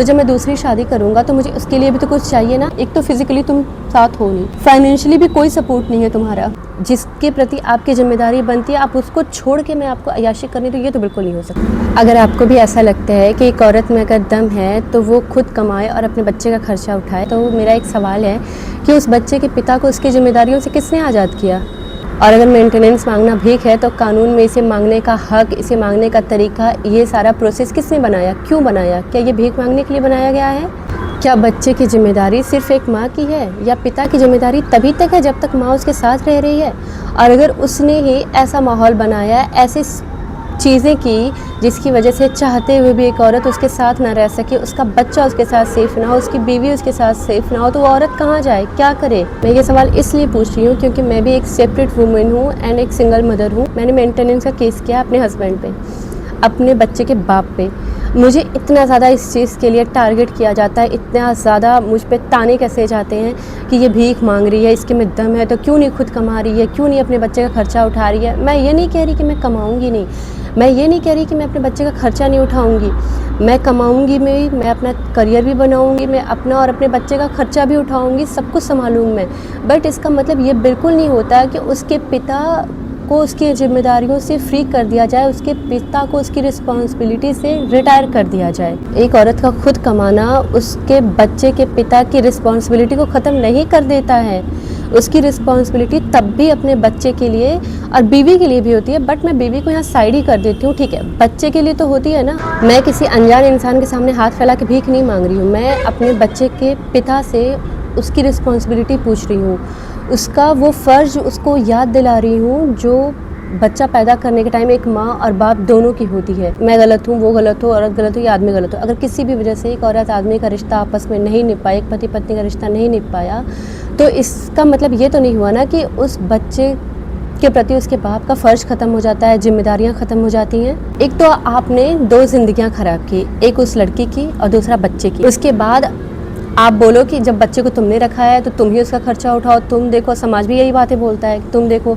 तो जब मैं दूसरी शादी करूंगा तो मुझे उसके लिए भी तो कुछ चाहिए ना। एक तो फिजिकली तुम साथ हो नहीं, फाइनेंशियली भी कोई सपोर्ट नहीं है तुम्हारा, जिसके प्रति आपकी जिम्मेदारी बनती है, आप उसको छोड़ के मैं आपको अय्याशी करनी, तो ये तो बिल्कुल नहीं हो सकता। अगर आपको भी ऐसा लगता है कि एक औरत में अगर दम है तो वो खुद कमाए और अपने बच्चे का खर्चा उठाए, तो मेरा एक सवाल है कि उस बच्चे के पिता को उसकी जिम्मेदारियों से किसने आज़ाद किया? और अगर मेंटेनेंस मांगना भीख है तो कानून में इसे मांगने का हक, इसे मांगने का तरीका, ये सारा प्रोसेस किसने बनाया, क्यों बनाया? क्या ये भीख मांगने के लिए बनाया गया है? क्या बच्चे की जिम्मेदारी सिर्फ एक माँ की है, या पिता की जिम्मेदारी तभी तक है जब तक माँ उसके साथ रह रही है? और अगर उसने ही ऐसा माहौल बनाया, ऐसी चीज़ें की जिसकी वजह से चाहते हुए भी एक औरत उसके साथ ना रह सके, उसका बच्चा उसके साथ सेफ ना हो, उसकी बीवी उसके साथ सेफ ना हो, तो वो औरत कहाँ जाए, क्या करे? मैं ये सवाल इसलिए पूछ रही हूँ क्योंकि मैं भी एक सेपरेट वुमेन हूँ एंड एक सिंगल मदर हूँ। मैंने मेंटेनेंस का केस किया अपने हस्बैंड पे, अपने बच्चे के बाप पे। मुझे इतना ज़्यादा इस चीज़ के लिए टारगेट किया जाता है, इतना ज़्यादा मुझ पे ताने कसे जाते हैं कि ये भीख मांग रही है, इसके में दम है तो क्यों नहीं खुद कमा रही है, क्यों नहीं अपने बच्चे का खर्चा उठा रही है। मैं ये नहीं कह रही कि मैं कमाऊँगी नहीं, मैं ये नहीं कह रही कि मैं अपने बच्चे का खर्चा नहीं उठाऊँगी, मैं कमाऊँगी, मैं अपना करियर भी बनाऊँगी, मैं अपना और अपने बच्चे का खर्चा भी उठाऊँगी, सब कुछ संभालूँगी मैं। बट इसका मतलब ये बिल्कुल नहीं होता कि उसके पिता को उसकी जिम्मेदारियों से फ्री कर दिया जाए, उसके पिता को उसकी रिस्पॉन्सिबिलिटी से रिटायर कर दिया जाए। एक औरत का खुद कमाना उसके बच्चे के पिता की रिस्पॉन्सिबिलिटी को ख़त्म नहीं कर देता है। उसकी रिस्पॉन्सिबिलिटी तब भी अपने बच्चे के लिए और बीवी के लिए भी होती है, बट मैं बीवी को यहाँ साइड ही कर देती हूँ, ठीक है, बच्चे के लिए तो होती है ना। मैं किसी अनजान इंसान के सामने हाथ फैला के भीख नहीं मांग रही हूँ, मैं अपने बच्चे के पिता से उसकी रिस्पॉन्सिबिलिटी पूछ रही हूँ, उसका वो फ़र्ज़ उसको याद दिला रही हूँ जो बच्चा पैदा करने के टाइम एक माँ और बाप दोनों की होती है। मैं गलत हूँ, वो गलत हो, औरत गलत हो या आदमी गलत हो, अगर किसी भी वजह से एक औरत आदमी का रिश्ता आपस में नहीं निभ पाया, एक पति पत्नी का रिश्ता नहीं निभ पाया, तो इसका मतलब ये तो नहीं हुआ ना कि उस बच्चे के प्रति उसके बाप का फ़र्ज ख़त्म हो जाता है, जिम्मेदारियाँ ख़त्म हो जाती हैं। एक तो आपने 2 ज़िंदगियाँ ख़राब की, एक उस लड़की की और दूसरा बच्चे की। उसके बाद आप बोलो कि जब बच्चे को तुमने रखा है तो तुम ही उसका खर्चा उठाओ, तुम देखो, समाज भी यही बातें बोलता है, तुम देखो।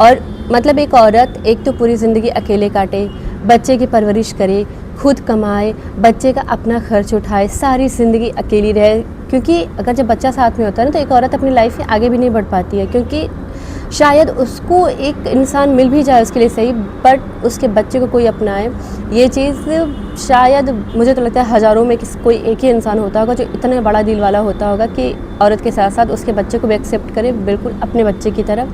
और मतलब एक औरत एक तो पूरी ज़िंदगी अकेले काटे, बच्चे की परवरिश करे, खुद कमाए, बच्चे का अपना खर्च उठाए, सारी ज़िंदगी अकेली रहे। क्योंकि अगर जब बच्चा साथ में होता है ना, तो एक औरत अपनी लाइफ में आगे भी नहीं बढ़ पाती है, क्योंकि शायद उसको एक इंसान मिल भी जाए उसके लिए सही, बट उसके बच्चे को कोई अपनाए, ये चीज़ शायद मुझे तो लगता है हज़ारों में कोई एक ही इंसान होता होगा जो इतना बड़ा दिल वाला होता होगा कि औरत के साथ साथ उसके बच्चे को भी एक्सेप्ट करे, बिल्कुल अपने बच्चे की तरह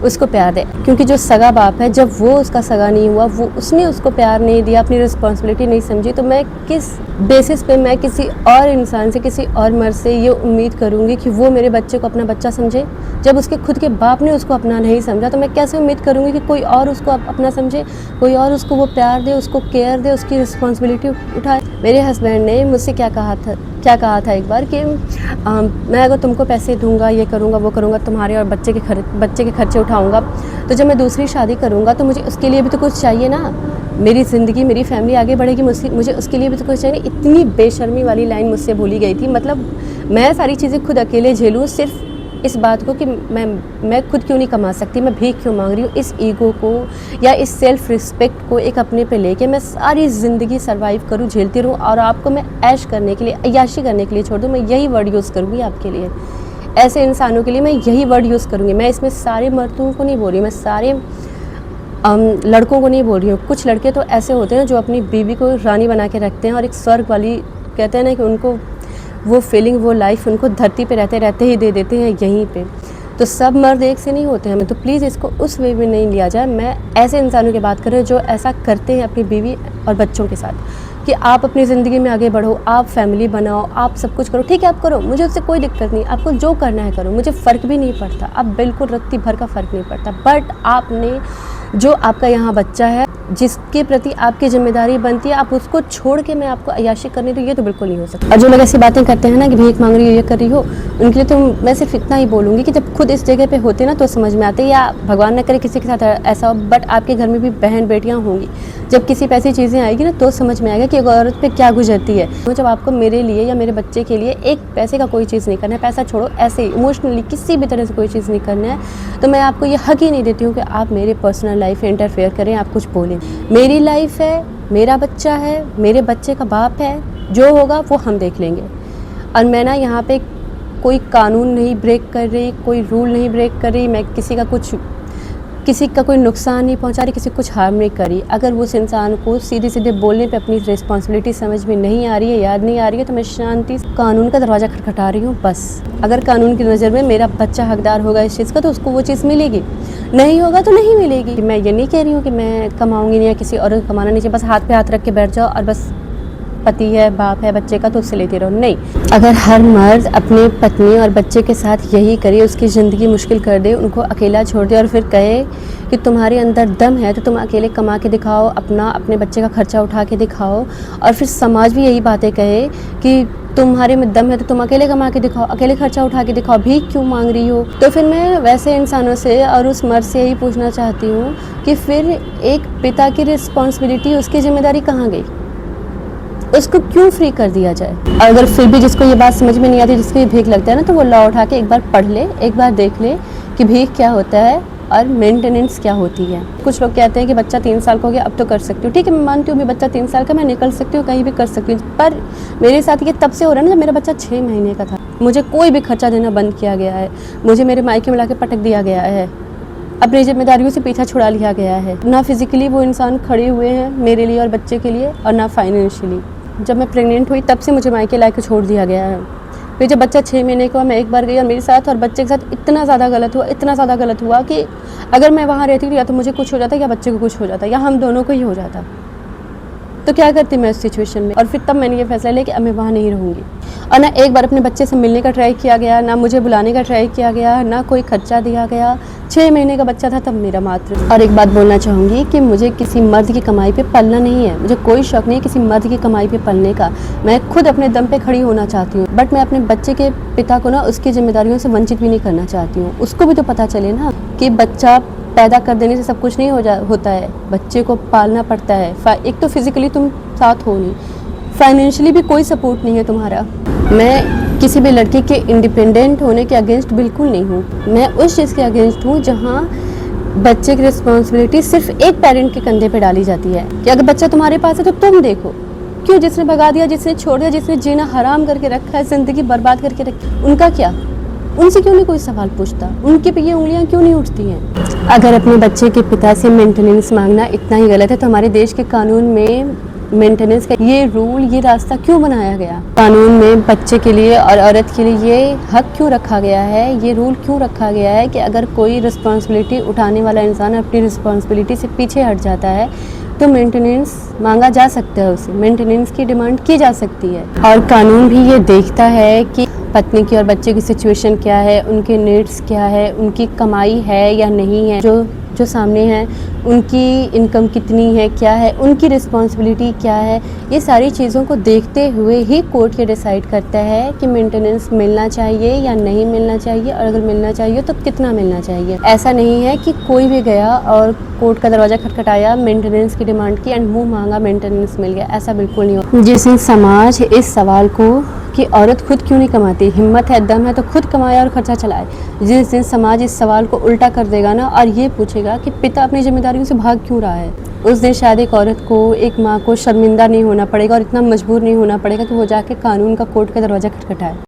उसको प्यार दे। क्योंकि जो सगा बाप है, जब वो उसका सगा नहीं हुआ, वो उसने उसको प्यार नहीं दिया, अपनी रिस्पॉन्सिबिलिटी नहीं समझी, तो मैं किस बेसिस पे मैं किसी और इंसान से, किसी और मर्द से ये उम्मीद करूँगी कि वो मेरे बच्चे को अपना बच्चा समझे? जब उसके खुद के बाप ने उसको अपना नहीं समझा, तो मैं कैसे उम्मीद करूँगी कि कोई और उसको अपना समझे, कोई और उसको वो प्यार दे, उसको केयर दे, उसकी रिस्पॉन्सिबिलिटी उठाए। मेरे हस्बैंड ने मुझसे क्या कहा था एक बार कि मैं अगर तुमको पैसे दूंगा, ये करूँगा, वो करूँगा, तुम्हारे और बच्चे के खर्चे उठाऊँगा, तो जब मैं दूसरी शादी करूँगा तो मुझे उसके लिए भी तो कुछ चाहिए ना। मेरी ज़िंदगी, मेरी फैमिली आगे बढ़ेगी, मुझे उसके लिए भी तो कुछ चाहिए। इतनी बेशर्मी वाली लाइन मुझसे बोली गई थी। मतलब मैं सारी चीज़ें खुद अकेले झेलूँ, सिर्फ इस बात को कि मैं खुद क्यों नहीं कमा सकती, मैं भीख क्यों मांग रही हूँ, इस ईगो को या इस सेल्फ़ रिस्पेक्ट को एक अपने पे लेके मैं सारी ज़िंदगी सर्वाइव करूँ, झेलती रहूँ, और आपको मैं ऐश करने के लिए, अय्याशी करने के लिए छोड़ दूँ। मैं यही वर्ड यूज़ करूँगी आपके लिए, ऐसे इंसानों के लिए मैं यही वर्ड यूज़ करूँगी। मैं इसमें सारे मर्दों को नहीं बोल रही, मैं सारे लड़कों को नहीं बोल रही हूँ। कुछ लड़के तो ऐसे होते हैं जो अपनी बीवी को रानी बना के रखते हैं, और एक स्वर्ग वाली कहते हैं ना कि उनको वो फीलिंग, वो लाइफ उनको धरती पे रहते रहते ही दे देते हैं यहीं पे। तो सब मर्द एक से नहीं होते हैं, तो प्लीज़ इसको उस वे में नहीं लिया जाए। मैं ऐसे इंसानों की बात कर रही हूँ जो ऐसा करते हैं अपनी बीवी और बच्चों के साथ, कि आप अपनी ज़िंदगी में आगे बढ़ो, आप फैमिली बनाओ, आप सब कुछ करो, ठीक है आप करो, मुझे उससे कोई दिक्कत नहीं, आपको जो करना है करो, मुझे फ़र्क भी नहीं पड़ता, अब बिल्कुल रत्ती भर का फ़र्क नहीं पड़ता। बट आपने जो आपका यहाँ बच्चा है, जिसके प्रति आपकी जिम्मेदारी बनती है, आप उसको छोड़ के मैं आपको अय्याशी करनी, तो ये तो बिल्कुल नहीं हो सकता। और जो लोग ऐसी बातें करते हैं ना कि भीख मांग रही हो, ये कर रही हो, उनके लिए तो मैं सिर्फ इतना ही बोलूँगी कि जब खुद इस जगह पे होते ना तो समझ में आते, या भगवान न करे किसी के साथ ऐसा हो, बट आपके घर में भी बहन बेटियाँ होंगी, जब किसी पे ऐसी चीज़ें आएगी ना तो समझ में आएगा कि एक औरत पे क्या गुजरती है। तो जब आपको मेरे लिए या मेरे बच्चे के लिए एक पैसे का कोई चीज़ नहीं करना है, पैसा छोड़ो, ऐसे ही इमोशनली किसी भी तरह से कोई चीज़ नहीं करना है, तो मैं आपको ये हक ही नहीं देती हूँ कि आप मेरे पर्सनल लाइफ में इंटरफेयर करें, आप कुछ बोलें। मेरी लाइफ है, मेरा बच्चा है, मेरे बच्चे का बाप है, जो होगा वो हम देख लेंगे। और मैं ना यहाँ पे कोई कानून नहीं ब्रेक कर रही, कोई रूल नहीं ब्रेक कर रही, मैं किसी का कोई नुकसान नहीं पहुंचा रही, किसी को कुछ हार्म नहीं करी। अगर उस इंसान को सीधे सीधे बोलने पे अपनी रिस्पॉन्सिबिलिटी समझ में नहीं आ रही है, याद नहीं आ रही है, तो मैं शांति से कानून का दरवाज़ा खटखटा रही हूँ बस। अगर कानून की नज़र में मेरा बच्चा हकदार होगा इस चीज़ का तो उसको वो चीज़ मिलेगी, नहीं होगा तो नहीं मिलेगी। मैं ये नहीं कह रही हूँ कि मैं कमाऊँगी नहीं या किसी और को कमाना नहीं चाहिए, बस हाथ पे हाथ रख के बैठ जाओ और बस पति है, बाप है बच्चे का तो उससे लेते रहो, नहीं। अगर हर मर्द अपनी पत्नी और बच्चे के साथ यही करे, उसकी ज़िंदगी मुश्किल कर दे, उनको अकेला छोड़ दे और फिर कहे कि तुम्हारे अंदर दम है तो तुम अकेले कमा के दिखाओ, अपने बच्चे का खर्चा उठा के दिखाओ, और फिर समाज भी यही बातें कहे कि तुम्हारे में दम है तो तुम अकेले कमा के दिखाओ, अकेले खर्चा उठा के दिखाओ, भीख क्यों मांग रही हो, तो फिर मैं वैसे इंसानों से और उस मर्द से यही पूछना चाहती हूँ कि फिर एक पिता की रिस्पॉन्सिबिलिटी, उसकी जिम्मेदारी कहाँ गई? उसको क्यों फ्री कर दिया जाए? और अगर फिर भी जिसको ये बात समझ में नहीं आती, जिसको ये भीख लगता है ना, तो वो लॉ उठा के एक बार पढ़ ले, एक बार देख ले कि भीख क्या होता है और मेंटेनेंस क्या होती है। कुछ लोग कहते हैं कि बच्चा 3 साल का हो गया अब तो कर सकती हूँ, ठीक है मैं मानती हूँ, भी बच्चा 3 साल का, मैं निकल सकती हूँ, कहीं भी कर सकती हूँ, पर मेरे साथ ये तब से हो रहा है ना जब मेरा बच्चा 6 महीने का था। मुझे कोई भी खर्चा देना बंद किया गया है, मुझे मेरे मायके में लाके पटक दिया गया है, अपनी जिम्मेदारियों से पीछा छुड़ा लिया गया है। ना फिजिकली वो इंसान खड़े हुए हैं मेरे लिए और बच्चे के लिए, और ना फाइनेंशियली। जब मैं प्रेग्नेंट हुई तब से मुझे मायके लाके छोड़ दिया गया है। फिर जब बच्चा 6 महीने का हुआ, मैं एक बार गई और मेरे साथ और बच्चे के साथ इतना ज़्यादा गलत हुआ कि अगर मैं वहाँ रहती तो या तो मुझे कुछ हो जाता या बच्चे को कुछ हो जाता या हम दोनों को ही हो जाता। तो क्या करती मैं उस सिचुएशन में? और फिर तब मैंने ये फैसला लिया कि अब मैं वहाँ नहीं रहूँगी। और ना एक बार अपने बच्चे से मिलने का ट्राई किया गया, ना मुझे बुलाने का ट्राई किया गया, ना कोई खर्चा दिया गया। 6 महीने का बच्चा था तब मेरा मात्र। और एक बात बोलना चाहूँगी कि मुझे किसी मर्द की कमाई पे पलना नहीं है, मुझे कोई शौक नहीं है किसी मर्द की कमाई पे पलने का। मैं खुद अपने दम पे खड़ी होना चाहती हूँ, बट मैं अपने बच्चे के पिता को ना उसकी जिम्मेदारियों से वंचित भी नहीं करना चाहती हूँ। उसको भी तो पता चले ना कि बच्चा पैदा कर देने से सब कुछ नहीं होता है, बच्चे को पालना पड़ता है। एक तो फिजिकली तुम साथ हो नहीं, फाइनेंशियली भी कोई सपोर्ट नहीं है तुम्हारा। मैं किसी भी लड़की के इंडिपेंडेंट होने के अगेंस्ट बिल्कुल नहीं हूँ, मैं उस चीज़ के अगेंस्ट हूँ जहाँ बच्चे की रिस्पॉन्सिबिलिटी सिर्फ एक पेरेंट के कंधे पे डाली जाती है कि अगर बच्चा तुम्हारे पास है तो तुम देखो। क्यों? जिसने भगा दिया, जिसने छोड़ दिया, जिसने जीना हराम करके रखा है, ज़िंदगी बर्बाद करके रखी, उनका क्या? उनसे क्यों नहीं कोई सवाल पूछता? उनके पे ये उंगलियां क्यों नहीं उठती हैं? अगर अपने बच्चे के पिता से मेंटेनेंस मांगना इतना ही गलत है तो हमारे देश के कानून में मेंटेनेंस का ये रूल, ये रास्ता क्यों बनाया गया? कानून में बच्चे के लिए और औरत के लिए ये हक क्यों रखा गया है, ये रूल क्यों रखा गया है कि अगर कोई रिस्पॉन्सिबिलिटी उठाने वाला इंसान अपनी रिस्पॉन्सिबिलिटी से पीछे हट जाता है तो मेंटेनेंस मांगा जा सकता है, उसे मेंटेनेंस की डिमांड की जा सकती है। और कानून भी ये देखता है कि पत्नी की और बच्चे की सिचुएशन क्या है, उनके नीड्स क्या है, उनकी कमाई है या नहीं है, जो सामने हैं उनकी इनकम कितनी है, क्या है, उनकी रिस्पॉन्सिबिलिटी क्या है, ये सारी चीज़ों को देखते हुए ही कोर्ट ये डिसाइड करता है कि मेंटेनेंस मिलना चाहिए या नहीं मिलना चाहिए, और अगर मिलना चाहिए तो कितना मिलना चाहिए। ऐसा नहीं है कि कोई भी गया और कोर्ट का दरवाज़ा खटखटाया, मेंटेनेंस की डिमांड की एंड मुँह मांगा मेंटेनेंस मिल गया, ऐसा बिल्कुल नहीं हो। जिस दिन समाज इस सवाल को कि औरत खुद क्यों नहीं कमाती, हिम्मत है, दम है तो खुद कमाए और खर्चा चलाए, जिस दिन समाज इस सवाल को उल्टा कर देगा ना और ये पूछेगा कि पिता अपनी जिम्मेदारियों से भाग क्यों रहा है, उस दिन शायद एक औरत को, एक माँ को शर्मिंदा नहीं होना पड़ेगा और इतना मजबूर नहीं होना पड़ेगा कि वो जाके कानून का, कोर्ट का दरवाज़ा खटखटाए।